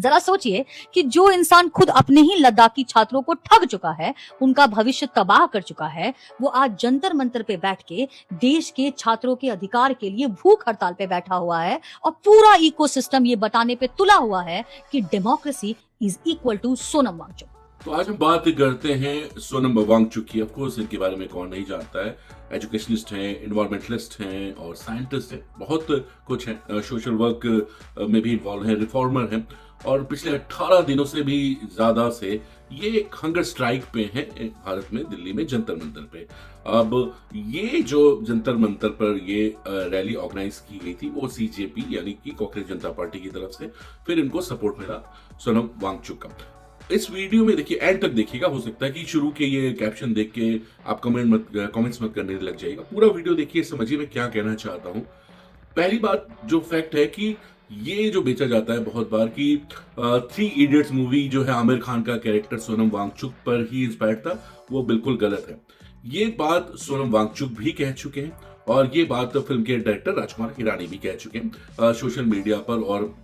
जरा सोचिए कि जो इंसान खुद अपने ही लद्दाखी छात्रों को ठग चुका है, उनका भविष्य तबाह कर चुका है, वो आज जंतर मंतर पे बैठ के देश के छात्रों के अधिकार के लिए भूख हड़ताल पे बैठा हुआ है और पूरा इकोसिस्टम ये बताने पे तुला हुआ है कि democracy is equal to Sonam Wangchuk. तो आज हम बात करते हैं सोनम वांगचुक की। ऑफ कोर्स इनके बारे में कौन नहीं जानता है। एजुकेशनिस्ट हैं, इन्वायरमेंटलिस्ट हैं और साइंटिस्ट हैं, बहुत कुछ है। सोशल वर्क में भी इन्वॉल्व है, रिफॉर्मर हैं और पिछले 18 दिनों से भी ज्यादा से ये हंगर स्ट्राइक पे हैं भारत में, दिल्ली में जंतर मंतर पे। अब ये जो जंतर मंतर पर ये रैली ऑर्गेनाइज की गई थी वो सीजेपी यानी कि कॉकरोच जनता पार्टी की तरफ से, फिर इनको सपोर्ट मिला सोनम वांगचुक का। इस वीडियो में देखिए, एंड तक देखिएगा। हो सकता है कि शुरू के ये कैप्शन देख के आप कमेंट्स मत करने लग जाइएगा। पूरा वीडियो देखिए, समझिए मैं क्या कहना चाहता हूं। पहली बात जो फैक्ट है कि ये जो बेचा जाता है बहुत बार कि 3 इडियट्स मूवी जो है आमिर खान का कैरेक्टर सोनम वांगचुक पर ही इंस्पायर्ड था, वो बिल्कुल गलत है। ये बात सोनम वांगचुक भी कह चुके हैं और ये बात फिल्म के डायरेक्टर राजकुमार हिरानी भी कह चुके हैं। सोशल मीडिया पर और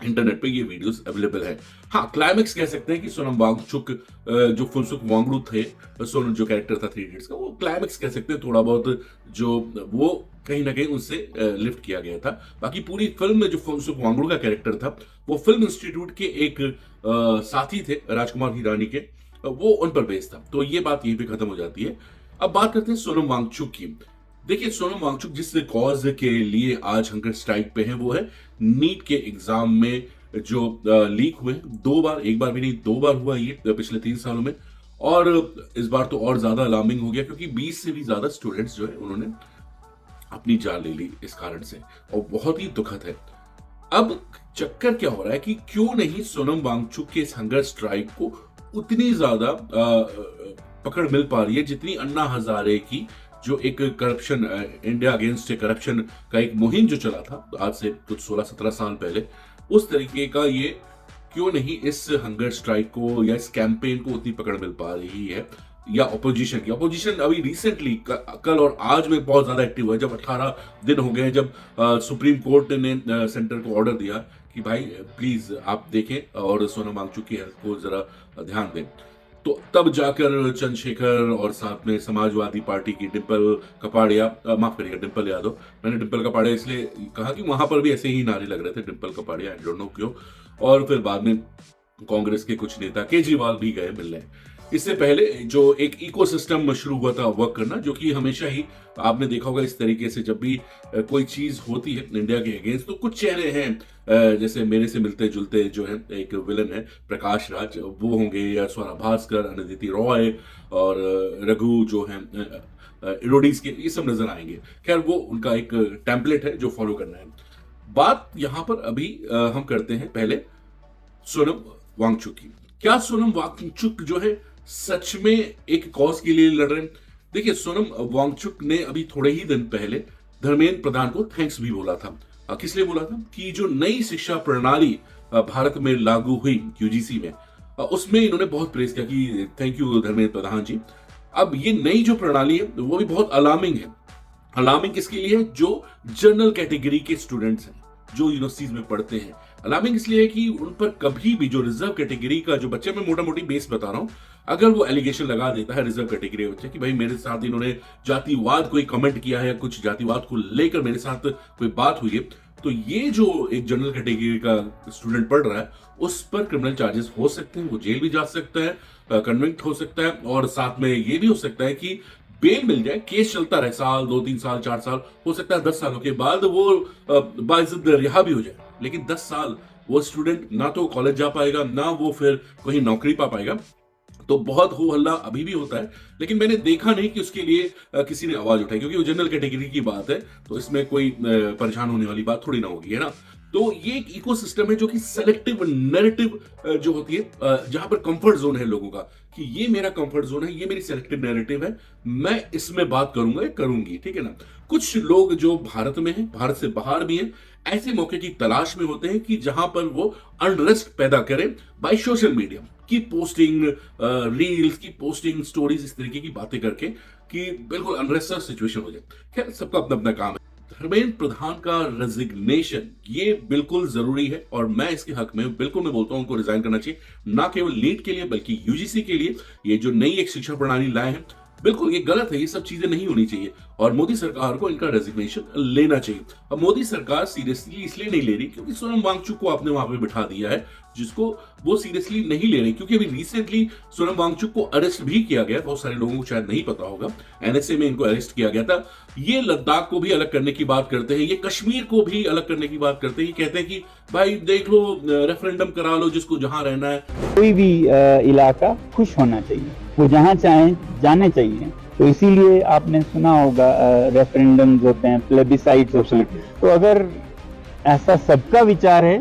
इंटरनेट पे ये वीडियोस अवेलेबल है। हाँ, क्लाइमेक्स कह सकते हैं कि सोनम वांगचुक जो फुनसुक वांगडू थे, सोनम जो कैरेक्टर था 3 इडियट्स का, वो क्लाइमेक्स कह सकते हैं थोड़ा बहुत जो वो कहीं ना कहीं उनसे लिफ्ट किया गया था। बाकी पूरी फिल्म में जो फुनसुक वांगडू का कैरेक्टर था वो फिल्म इंस्टीट्यूट के एक साथी थे राजकुमार हिरानी के, वो उन पर बेस्ड था। तो ये बात यहीं पे खत्म हो जाती है। अब बात करते हैं सोनम वांगचुक की। देखिए, सोनम वांगचुक जिस कॉज के लिए आज हंगर स्ट्राइक पे है वो है नीट के एग्जाम में जो लीक हुए 2 बार, एक बार भी नहीं 2 बार हुआ ये पिछले 3 सालों में। और इस बार तो और ज्यादा अलार्मिंग हो गया क्योंकि 20 से भी ज्यादा स्टूडेंट्स जो है उन्होंने अपनी जान ले ली इस कारण से, और बहुत ही दुखद है। अब चक्कर क्या हो रहा है कि क्यों नहीं सोनम वांगचुक के इस हंगर स्ट्राइक को उतनी ज्यादा पकड़ मिल पा रही है जितनी अन्ना हजारे की जो एक करप्शन, इंडिया अगेंस्ट करप्शन का एक मुहिम जो चला था आज से कुछ 16-17 साल पहले, उस तरीके का ये क्यों नहीं इस हंगर स्ट्राइक को या इस कैंपेन को उतनी पकड़ मिल पा रही है। या अपोजिशन अभी रिसेंटली कल और आज में बहुत ज्यादा एक्टिव हुआ है, जब 18 दिन हो गए जब सुप्रीम कोर्ट ने सेंटर को ऑर्डर दिया कि भाई प्लीज आप देखें और सोनम वांगचुक की हेल्थ को जरा ध्यान दें। तो तब जाकर चंद्रशेखर और साथ में समाजवादी पार्टी की डिंपल कपाड़िया, माफ करिएगा डिंपल यादव, मैंने डिंपल कपाड़िया इसलिए कहा कि वहां पर भी ऐसे ही नारे लग रहे थे Dimple Kapadia, I don't know क्यों। और फिर बाद में कांग्रेस के कुछ नेता, केजरीवाल भी गए मिलने। इससे पहले जो एक इकोसिस्टम शुरू हुआ था वर्क करना, जो कि हमेशा ही आपने देखा होगा इस तरीके से जब भी कोई चीज होती है इंडिया के अगेंस्ट तो कुछ चेहरे हैं, जैसे मेरे से मिलते जुलते जो है एक विलन है प्रकाश राज, वो होंगे, या स्वरा भास्कर, अदिति रॉय और रघु जो है इरोडीज के, ये सब नजर आएंगे। खैर वो उनका एक टेम्पलेट है जो फॉलो करना है। बात यहां पर अभी हम करते हैं पहले सोनम वांगचुक की। क्या सोनम वांगचुक जो है सच में एक कॉज के लिए लड़ रहे हैं? देखिए, सोनम वांगचुक ने अभी थोड़े ही दिन पहले धर्मेंद्र प्रधान को थैंक्स भी बोला था। किस लिए बोला था? कि जो नई शिक्षा प्रणाली भारत में लागू हुई यूजीसी में, उसमें इन्होंने बहुत प्रेस किया कि थैंक यू धर्मेंद्र प्रधान जी। अब ये नई जो प्रणाली है वो भी बहुत अलार्मिंग है। अलार्मिंग किसके लिए है? जो जनरल कैटेगरी के स्टूडेंट्स हैं, जो यूनिवर्सिटीज में पढ़ते हैं। अलार्मिंग इसलिए है कि उन पर कभी भी जो रिजर्व कैटेगरी का जो बच्चे, मैं मोटा मोटी बेस बता रहा हूं, अगर वो एलिगेशन लगा देता है रिजर्व कैटेगरी के बच्चे कि भाई मेरे साथ इन्होंने जातिवाद कोई कमेंट किया है या कुछ जातिवाद को लेकर मेरे साथ कोई बात हुई है, तो ये जो एक जनरल कैटेगरी का स्टूडेंट पढ़ रहा है उस पर क्रिमिनल चार्जेस हो सकते हैं, वो जेल भी जा सकता है, कन्विक्ट हो सकता है, और साथ में ये भी हो सकता है कि बेल मिल जाए, केस चलता रहे साल, 2-3 साल, 4 साल, हो सकता है 10 सालों के बाद वो बाइज्जत रिहा भी हो जाए। लेकिन 10 साल वो स्टूडेंट ना तो कॉलेज जा पाएगा, ना वो फिर कहीं नौकरी पा पाएगा। तो बहुत हो हल्ला अभी भी होता है, लेकिन मैंने देखा नहीं कि उसके लिए किसी ने आवाज उठाई, क्योंकि वो जनरल कैटेगरी की बात है तो इसमें कोई परेशान होने वाली बात थोड़ी ना होगी, है ना। तो ये एक इकोसिस्टम है जो कि सेलेक्टिव नैरेटिव जो होती है, जहां पर कंफर्ट जोन है लोगों का कि ये मेरा कंफर्ट जोन है, ये मेरी सेलेक्टिव नैरेटिव है, मैं इसमें बात करूंगा या करूंगी, ठीक है ना। कुछ लोग जो भारत में हैं, भारत से बाहर भी हैं, ऐसे मौके की तलाश में होते हैं कि जहां पर वो अनरेस्ट पैदा करें बाय सोशल मीडिया की पोस्टिंग, रील्स की पोस्टिंग, स्टोरीज, इस तरीके की बातें करके कि बिल्कुल अनरेस्ट सिचुएशन हो जाए। खैर सबका अपना अपना काम है। धर्मेंद्र प्रधान का रेजिग्नेशन ये बिल्कुल जरूरी है और मैं इसके हक में बिल्कुल मैं बोलता हूं उनको रिजाइन करना चाहिए, ना केवल नीट के लिए बल्कि यूजीसी के लिए। ये जो नई एक शिक्षा प्रणाली लाए हैं बिल्कुल ये गलत है, ये सब चीजें नहीं होनी चाहिए और मोदी सरकार को इनका रेजिग्नेशन लेना चाहिए। अब मोदी सरकार सीरियसली इसलिए नहीं ले रही क्योंकि सोनम वांगचुक को आपने वहां पे बिठा दिया है, जिसको वो सीरियसली नहीं ले रही। क्योंकि अभी रिसेंटली सोनम वांगचुक को अरेस्ट भी किया गया, बहुत सारे लोगों को शायद नहीं पता होगा, एनएसए में इनको अरेस्ट किया गया था। ये लद्दाख को भी अलग करने की बात करते हैं, ये कश्मीर को भी अलग करने की बात करते हैं, कहते हैं कि भाई देख लो रेफरेंडम करा लो जिसको जहां रहना है। कोई भी इलाका खुश होना चाहिए, वो जहाँ चाहे जाने चाहिए। तो इसीलिए आपने सुना होगा रेफरेंडम्स होते हैं, प्लेबिसाइट्स होते हैं। तो अगर ऐसा सबका विचार है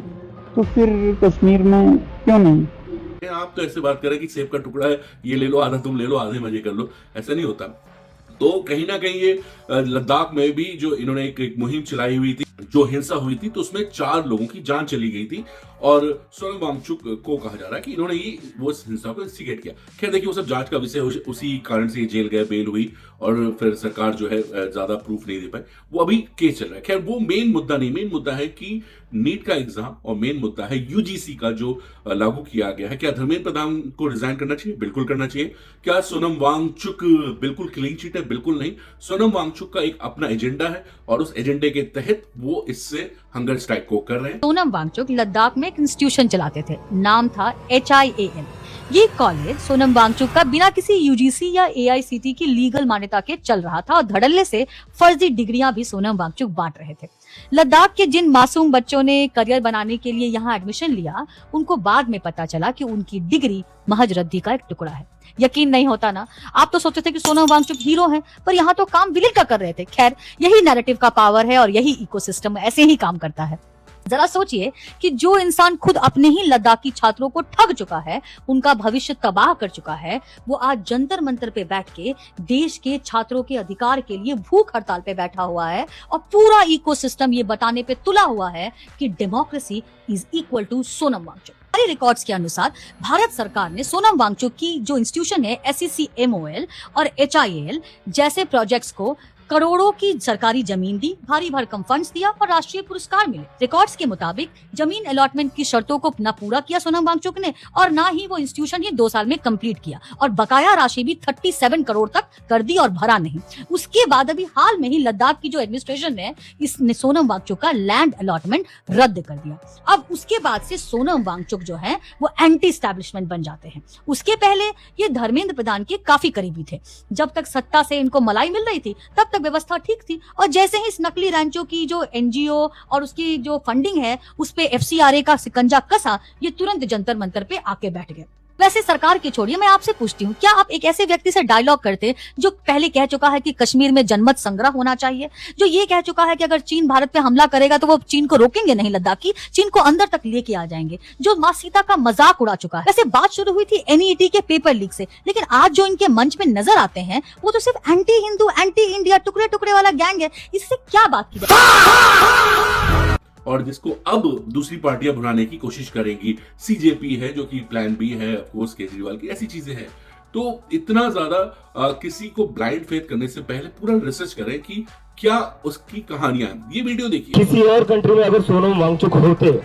तो फिर कश्मीर में क्यों नहीं। आप तो ऐसे बात करें कि सेब का टुकड़ा है, ये ले लो आधा, तुम ले लो आधे, मजे कर लो, ऐसा नहीं होता। तो कहीं ना कहीं ये लद्दाख में भी जो इन्होंने एक मुहिम चलाई हुई थी, जो हिंसा हुई थी, तो उसमें 4 लोगों की जान चली गई थी और सोनम वांगचुक को कहा जा रहा है कि इन्होंने ये वो हिंसा को इंस्टिगेट किया। खैर देखिए वो सब जांच का विषय, उसी कारण से ये जेल गए, बेल हुई और फिर सरकार जो है ज्यादा प्रूफ नहीं दे पाई, वो अभी केस चल रहा है। खैर वो मेन मुद्दा नहीं, मेन मुद्दा है कि नीट का एग्जाम और मेन मुद्दा है यूजीसी का जो लागू किया गया है। क्या धर्मेंद्र प्रधान को रिजाइन करना चाहिए? बिल्कुल करना चाहिए। क्या सोनम वांगचुक बिल्कुल क्लीन चिट है? बिल्कुल नहीं। सोनम वांगचुक का एक अपना एजेंडा है और उस एजेंडे के तहत वो इससे हंगर स्ट्राइक को कर रहे हैं। सोनम वांगचुक लद्दाख में एक इंस्टीट्यूशन चलाते थे, नाम था HIAL। ये कॉलेज सोनम वांगचुक का बिना किसी यूजीसी या AICTE की लीगल मान्यता के चल रहा था और धड़ल्ले से फर्जी डिग्रियां भी सोनम वांगचुक बांट रहे थे। लद्दाख के जिन मासूम बच्चों ने करियर बनाने के लिए यहाँ एडमिशन लिया, उनको बाद में पता चला कि उनकी डिग्री महज रद्दी का एक टुकड़ा है। यकीन नहीं होता ना, आप तो सोचते थे कि सोनम वांगचुक हीरो हैं, पर यहाँ तो काम विलेन का कर रहे थे। खैर यही नैरेटिव का पावर है और यही इकोसिस्टम ऐसे ही काम करता है। जरा सोचिए कि जो इंसान खुद अपने ही लद्दाखी छात्रों को ठग चुका है, उनका भविष्य तबाह कर चुका है, वो आज जंतर मंतर पे बैठ के देश के छात्रों के अधिकार के लिए भूख हड़ताल पे बैठा हुआ है और पूरा इकोसिस्टम ये बताने पे तुला हुआ है कि democracy is equal to Sonam Wangchuk. Records के अनुसार भारत सरकार ने सोनम वांगचुक की जो इंस्टीट्यूशन है SECMOL और HIAL जैसे प्रोजेक्ट्स को करोड़ों की सरकारी जमीन दी, भारी भरकम फंड्स दिया और राष्ट्रीय पुरस्कार मिले। रिकॉर्ड्स के मुताबिक जमीन अलॉटमेंट की शर्तों को न पूरा किया सोनम वांगचुक ने और ना ही वो इंस्टीट्यूशन ये 2 साल में कंप्लीट किया और बकाया राशि भी 37 करोड़ तक कर दी और भरा नहीं। उसके बाद अभी हाल में ही लद्दाख की जो एडमिनिस्ट्रेशन है, इसने सोनम वांगचुक का लैंड अलॉटमेंट रद्द कर दिया। अब उसके बाद से सोनम वांगचुक जो है वो एंटी एस्टैब्लिशमेंट बन जाते हैं। उसके पहले ये धर्मेंद्र प्रधान के काफी करीबी थे। जब तक सत्ता से इनको मलाई मिल रही थी तब व्यवस्था ठीक थी और जैसे ही इस नकली रैंचो की जो NGO और उसकी जो फंडिंग है उस पे FCRA का सिकंजा कसा, ये तुरंत जंतर मंतर पे आके बैठ गए। वैसे सरकार की छोड़िए, मैं आपसे पूछती हूँ, क्या आप एक ऐसे व्यक्ति से डायलॉग करते जो पहले कह चुका है कि कश्मीर में जनमत संग्रह होना चाहिए, जो ये कह चुका है कि अगर चीन भारत पे हमला करेगा तो वो चीन को रोकेंगे नहीं, लद्दाख की चीन को अंदर तक लेके आ जाएंगे, जो माँ सीता का मजाक उड़ा चुका है। वैसे बात शुरू हुई थी NET के पेपर लीक से, लेकिन आज जो इनके मंच में नजर आते हैं वो तो सिर्फ एंटी हिंदू, एंटी इंडिया, टुकड़े टुकड़े वाला गैंग है। इससे क्या बात की और जिसको अब दूसरी पार्टियां भुनाने की कोशिश करेंगी। CJP है जो कि प्लान B है, ऑफ कोर्स केजरीवाल की, ऐसी चीजें हैं। तो इतना ज्यादा किसी को ब्लाइंड फेथ करने से पहले पूरा रिसर्च करें कि क्या उसकी कहानियां। ये वीडियो देखिए। किसी और कंट्री में अगर सोनम वांगचुक होते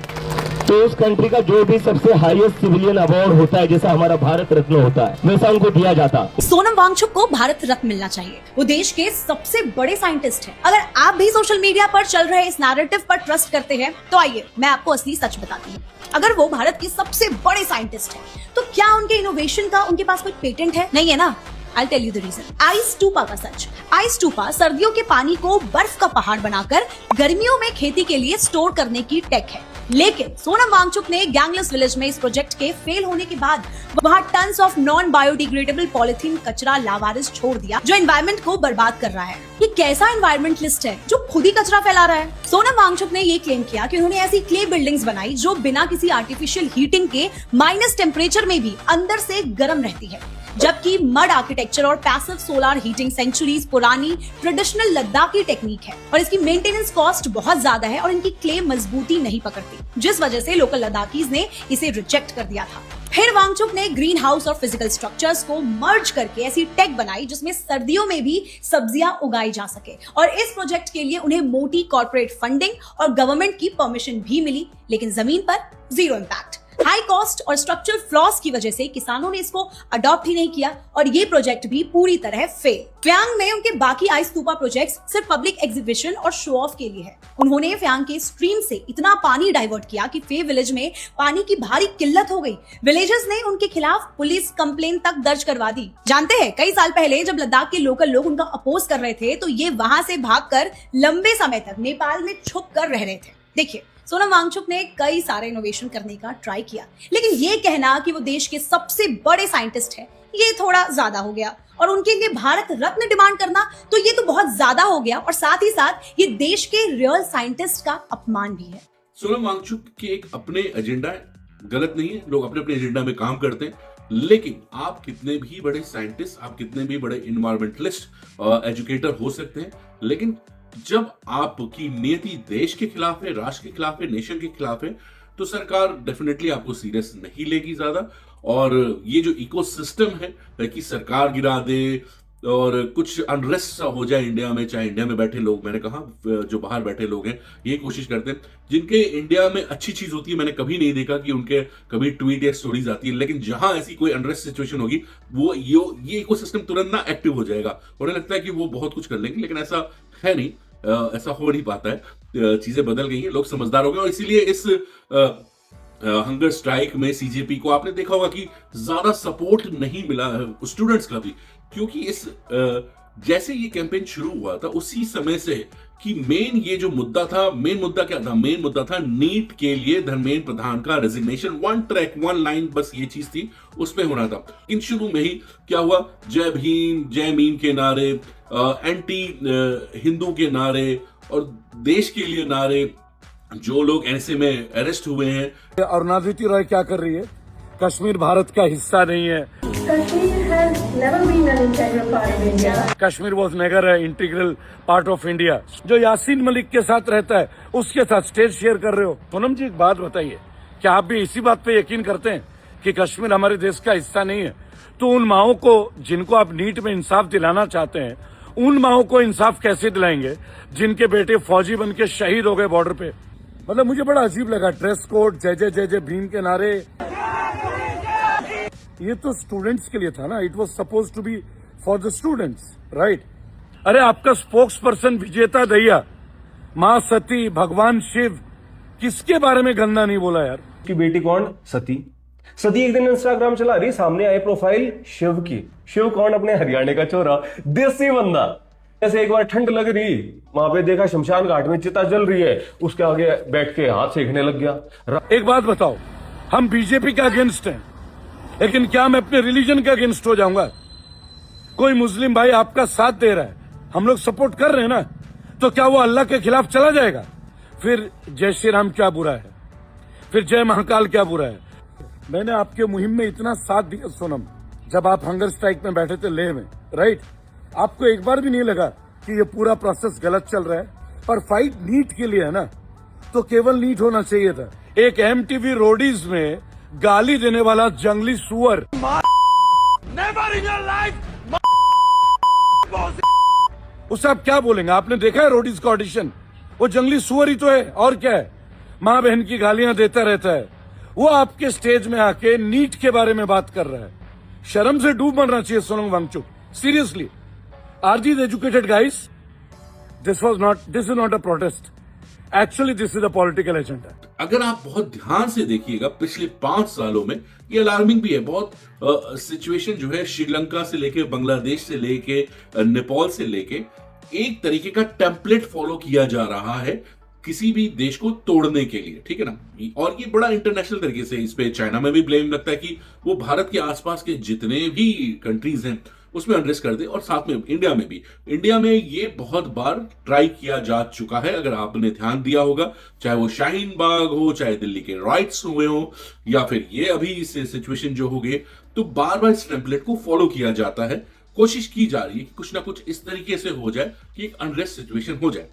तो उस कंट्री का जो भी सबसे हाईएस्ट सिविलियन अवार्ड होता है, जैसा हमारा भारत रत्न होता है, वैसा उनको दिया जाता। सोनम वांगचुक को भारत रत्न मिलना चाहिए। वो देश के सबसे बड़े साइंटिस्ट हैं। अगर आप भी सोशल मीडिया पर चल रहे इस नैरेटिव पर ट्रस्ट करते हैं तो आइए मैं आपको असली सच बताती हूँ। अगर वो भारत के सबसे बड़े साइंटिस्ट हैं, तो क्या उनके इनोवेशन का उनके पास कोई पेटेंट है? नहीं है ना। I'll tell you the reason. Ice टूपा का सच। आइस टूपा सर्दियों के पानी को बर्फ का पहाड़ बनाकर गर्मियों में खेती के लिए स्टोर करने की टेक है। लेकिन सोनम वांगचुक ने गैंगलेस विलेज में इस प्रोजेक्ट के फेल होने के बाद वहां tons of non biodegradable polythene कचरा लावारिस छोड़ दिया, जो एनवायरमेंट को बर्बाद कर रहा है। ये कैसा एनवायरमेंटलिस्ट है जो खुद ही कचरा फैला रहा है? सोनम वांगचुक ने ये क्लेम किया कि उन्होंने ऐसी क्ले बिल्डिंग्स बनाई जो बिना किसी आर्टिफिशियल हीटिंग के माइनस टेम्परेचर में भी अंदर से गर्म रहती है, जबकि मड आर्किटेक्चर और पैसिव सोलर हीटिंग सेंचुरीज पुरानी ट्रेडिशनल लद्दाखी टेक्निक है और इसकी मेंटेनेंस कॉस्ट बहुत ज्यादा है और इनकी क्लेम मजबूती नहीं पकड़ती, जिस वजह से लोकल लद्दाखीज ने इसे रिजेक्ट कर दिया था। फिर वांगचुक ने ग्रीन हाउस और फिजिकल स्ट्रक्चर्स को मर्ज करके ऐसी टेक बनाई जिसमें सर्दियों में भी सब्जियां उगाई जा सके, और इस प्रोजेक्ट के लिए उन्हें मोटी कॉर्पोरेट फंडिंग और गवर्नमेंट की परमिशन भी मिली, लेकिन जमीन पर जीरो इंपैक्ट। हाई कॉस्ट और स्ट्रक्चरल फ्लॉज की वजह से किसानों ने इसको अडॉप्ट ही नहीं किया और ये प्रोजेक्ट भी पूरी तरह फेल। फ्यांग में उनके बाकी आइस स्तूपा प्रोजेक्ट्स सिर्फ पब्लिक एग्जीबिशन और शो ऑफ के लिए है। उन्होंने फ्यांग के स्ट्रीम से इतना पानी डाइवर्ट किया कि फे विलेज में पानी की भारी किल्लत हो गई। विलेजर्स ने उनके खिलाफ पुलिस कंप्लेन तक दर्ज करवा दी। जानते हैं, कई साल पहले जब लद्दाख के लोकल लोग उनका अपोज कर रहे थे तो ये वहां से भागकर लंबे समय तक नेपाल में छुप कर रह रहे थे। देखिए, सोनम वांगचुक ने कई सारे इनोवेशन करने का ट्राई किया, लेकिन ये कहना कि वो देश के सबसे बड़े साइंटिस्ट है, ये थोड़ा ज्यादा हो गया। और उनके लिए भारत रत्न डिमांड करना तो ये तो बहुत ज्यादा हो गया, और साथ ही साथ ये देश के रियल साइंटिस्ट का अपमान भी है। सोनम वांगचुक के एक अपने एजेंडा है, गलत नहीं है, लोग अपने अपने एजेंडा में काम करते हैं, लेकिन आप कितने भी बड़े साइंटिस्ट, आप कितने भी बड़े इन्वायरमेंटलिस्ट, एजुकेटर हो सकते हैं, लेकिन जब आपकी नियति देश के खिलाफ है, राष्ट्र के खिलाफ है, नेशन के खिलाफ है, तो सरकार डेफिनेटली आपको सीरियस नहीं लेगी ज्यादा। और ये जो इकोसिस्टम है कि सरकार गिरा दे और कुछ अनरेस्ट सा हो जाए इंडिया में, चाहे इंडिया में बैठे लोग, मैंने कहा जो बाहर बैठे लोग हैं ये कोशिश करते हैं, जिनके इंडिया में अच्छी चीज होती है, मैंने कभी नहीं देखा कि उनके कभी ट्वीट या स्टोरीज आती है, लेकिन जहां ऐसी कोई अनरेस्ट सिचुएशन होगी वो ये इकोसिस्टम तुरंत ना एक्टिव हो जाएगा। उन्हें लगता है कि वो बहुत कुछ कर लेंगे, लेकिन ऐसा है नहीं, ऐसा हो नहीं पाता है। चीजें बदल गई हैं, लोग समझदार हो गए, और इसीलिए इस हंगर स्ट्राइक में सीजेपी को आपने देखा होगा कि ज्यादा सपोर्ट नहीं मिला स्टूडेंट्स का भी, क्योंकि इस जैसे ये कैंपेन शुरू हुआ था उसी समय से कि मेन ये जो मुद्दा था, मेन मुद्दा क्या था? मेन मुद्दा था नीट के लिए धर्मेंद्र प्रधान का resignation. One track one line, बस ये चीज थी, उस पे होना था। इन शुरू में ही क्या हुआ, जय भीम जय मीम के नारे, एंटी हिंदू के नारे और देश के लिए नारे, जो लोग ऐसे में अरेस्ट हुए हैं। अरुणादिति रॉय क्या कर रही है? कश्मीर भारत का हिस्सा नहीं है। Kashmir was never integral part of India. जो यासीन मलिक के साथ रहता है उसके साथ स्टेज शेयर कर रहे हो। सोनम जी, एक बात बताइए, क्या आप भी इसी बात पे यकीन करते हैं कि कश्मीर हमारे देश का हिस्सा नहीं है? तो उन माओं को जिनको आप नीट में इंसाफ दिलाना चाहते हैं, उन माओं को इंसाफ कैसे दिलाएंगे जिनके बेटे फौजी बन के शहीद हो गए बॉर्डर पे? मतलब मुझे बड़ा अजीब लगा। ड्रेस कोड, जय जय भीम के नारे, ये तो स्टूडेंट्स के लिए था ना। It was suppose to be for the students, right? अरे आपका स्पोक्स पर्सन विजेता दहिया, माँ सती, भगवान शिव, किसके बारे में गंदा नहीं बोला यार? की बेटी कौन? सती। सती एक दिन इंस्टाग्राम चला रही, सामने आए प्रोफाइल शिव की। शिव कौन? अपने हरियाणा का छोरा, देसी बंदा। ऐसे एक बार ठंड लग रही, वहां पे देखा शमशान घाट में चिता जल रही है, उसके आगे बैठ के हाथ सेकने लग गया। एक बात बताओ, हम बीजेपी के अगेंस्ट हैं, लेकिन क्या मैं अपने रिलीजन के अगेंस्ट हो जाऊंगा? कोई मुस्लिम भाई आपका साथ दे रहा है, हम लोग सपोर्ट कर रहे हैं ना, तो क्या वो अल्लाह के खिलाफ चला जाएगा? फिर जय श्री राम क्या बुरा है? फिर जय महाकाल क्या बुरा है? मैंने आपके मुहिम में इतना साथ दिया सोनम, जब आप हंगर स्ट्राइक में बैठे थे लेह में, राइट? आपको एक बार भी नहीं लगा कि ये पूरा प्रोसेस गलत चल रहा है? पर फाइट नीट के लिए है ना, तो केवल नीट होना चाहिए था। एक एमटीवी रोडीज में गाली देने वाला जंगली सुअर, उसे आप क्या बोलेंगे? आपने देखा है रोडीज का ऑडिशन? वो जंगली सुअर ही तो है, और क्या है? माँ बहन की गालियां देता रहता है। वो आपके स्टेज में आके नीट के बारे में बात कर रहा है। शर्म से डूब मरना चाहिए Sonam Wangchuk, seriously. Are these educated guys? This is not a protest, actually this is a political agenda. अगर आप बहुत ध्यान से देखिएगा पिछले 5 सालों में, ये अलार्मिंग भी है बहुत। सिचुएशन जो है श्रीलंका से लेके, बांग्लादेश से लेके, नेपाल से लेके, एक तरीके का टेम्पलेट फॉलो किया जा रहा है किसी भी देश को तोड़ने के लिए, ठीक है ना? और ये बड़ा इंटरनेशनल तरीके से, इस पे चाइना में भी ब्लेम लगता है कि वो भारत के आसपास के जितने भी कंट्रीज हैं उसमें अनरेस्ट कर दे, और साथ में इंडिया में भी। इंडिया में ये बहुत बार ट्राई किया जा चुका है, अगर आपने ध्यान दिया होगा, चाहे वो शाहीन बाग हो, चाहे दिल्ली के राइट्स हुए हो, या फिर ये अभी सिचुएशन जो हो गई, तो बार बार इस टेम्पलेट को फॉलो किया जाता है। कोशिश की जा रही है कि कुछ ना कुछ इस तरीके से हो जाए कि एक अनरेस्ट सिचुएशन हो जाए,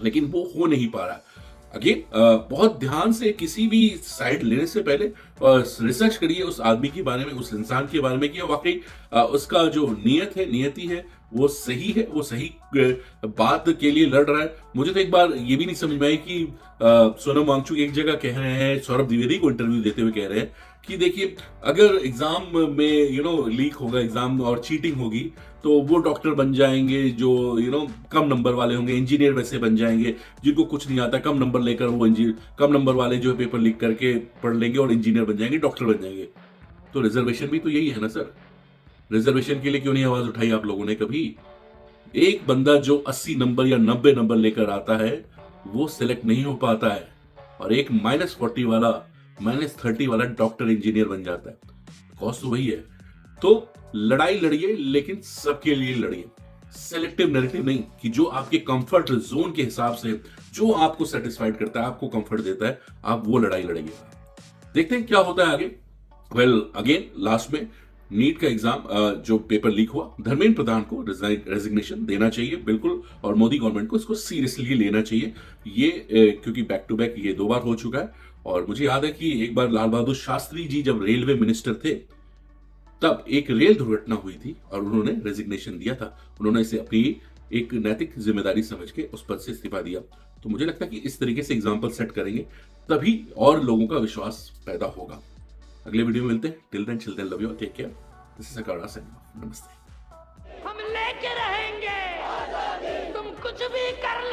लेकिन वो हो नहीं पा रहा। अगेन बहुत ध्यान से किसी भी साइड लेने से पहले रिसर्च करिए उस आदमी के बारे में, उस इंसान के बारे में कि वाकई उसका जो नियति है वो सही है, वो सही बात के लिए लड़ रहा है। मुझे तो एक बार ये भी नहीं समझ में आई कि सोनम वांगचुक एक जगह कह रहे हैं, सौरभ द्विवेदी को इंटरव्यू देते हुए कह रहे हैं कि देखिए अगर एग्जाम में लीक होगा एग्जाम और चीटिंग होगी तो वो डॉक्टर बन जाएंगे जो कम नंबर वाले होंगे, इंजीनियर वैसे बन जाएंगे जिनको कुछ नहीं आता, कम नंबर लेकर वो कम नंबर वाले जो है पेपर लीक करके पढ़ लेंगे और इंजीनियर बन जाएंगे, डॉक्टर बन जाएंगे। तो रिजर्वेशन भी तो यही है ना सर। रिजर्वेशन के लिए क्यों नहीं आवाज उठाई आप लोगों ने कभी? एक बंदा जो 80 नंबर या 90 नंबर लेकर आता है वो सिलेक्ट नहीं हो पाता है और एक -40 वाला -30 वाला डॉक्टर इंजीनियर बन जाता है। कॉस्ट तो वही है। तो लड़ाई लड़िए लेकिन सबके लिए लड़िए, सेलेक्टिव नैरेटिव नहीं कि जो आपके कंफर्ट जोन के हिसाब से जो आपको सेटिस्फाइड करता है, आपको कंफर्ट देता है, आप वो लड़ाई लड़ेंगे। देखते हैं क्या होता है आगे। वेल अगेन लास्ट में नीट का एग्जाम जो पेपर लीक हुआ, धर्मेंद्र प्रधान को रेजिग्नेशन देना चाहिए बिल्कुल, और मोदी गवर्नमेंट को इसको सीरियसली लेना चाहिए ये क्योंकि बैक टू बैक ये 2 बार हो चुका है। और मुझे याद है कि एक बार लाल बहादुर शास्त्री जी जब रेलवे मिनिस्टर थे तब एक रेल दुर्घटना हुई थी और उन्होंने रेजिग्नेशन दिया था। उन्होंने इसे अपनी एक नैतिक जिम्मेदारी समझ के उस पद से इस्तीफा दिया। तो मुझे लगता है कि इस तरीके से एग्जाम्पल सेट करेंगे तभी और लोगों का विश्वास पैदा होगा। अगले वीडियो में मिलते हैं। Till then children love you, take care. This is अकाड़ा साइनिंग ऑफ। नमस्ते। हम लेके रहेंगे, तुम कुछ भी कर